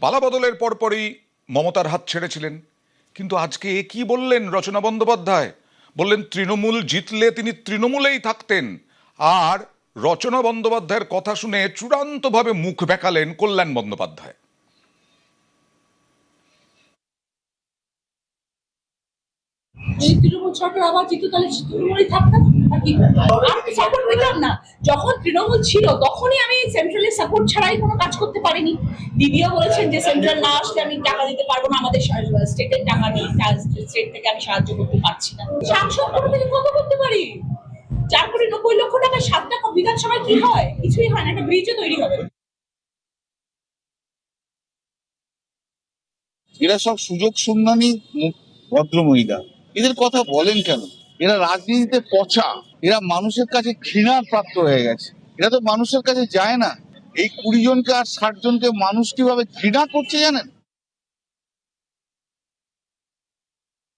পালাবদলের পরপরই মমতার হাত ছেড়েছিলেন, কিন্তু আজকে কি বললেন রচনা বন্দ্যোপাধ্যায়? বললেন তৃণমূল জিতলে তিনি তৃণমূলেই থাকতেন। আর রচনা বন্দ্যোপাধ্যায়ের কথা শুনে চূড়ান্তভাবে মুখ বেঁকালেন কল্যাণ বন্দ্যোপাধ্যায়। যদি তৃণমূল সরকার আবার জিত তাহলে তৃণমূলই থাকতাম। আমি সাপোর্ট পেতাম না। যখন তৃণমূল ছিল তখনই আমি সেন্ট্রালের সাপোর্ট ছাড়াই কোনো কাজ করতে পারিনি। দিদিও বলেছেন যে সেন্ট্রাল না আসলে আমি টাকা দিতে পারবো না, আমাদের স্টেটের টাকা নেই, স্টেট থেকে আমি সাহায্য করতে পারছি না। সাংসদ কোথা থেকে কত করতে পারি? 4,90,00,000 টাকা 7টা বিধানসভায় কি হয়? কিছুই হয় না, একটা ব্রিজও তৈরি হবে। এরা সব সুযোগ সন্ধানী ভদ্রমহিলা, এদের কথা বলেন কেন? এরা রাজনীতিতে পচা, এরা মানুষের কাছে ঘৃণার পাত্র হয়ে গেছে। এরা তো মানুষের কাছে যায় না। এই 20 জনকে আর 60 জনকে মানুষ কিভাবে ঘৃণা করছে জানেন?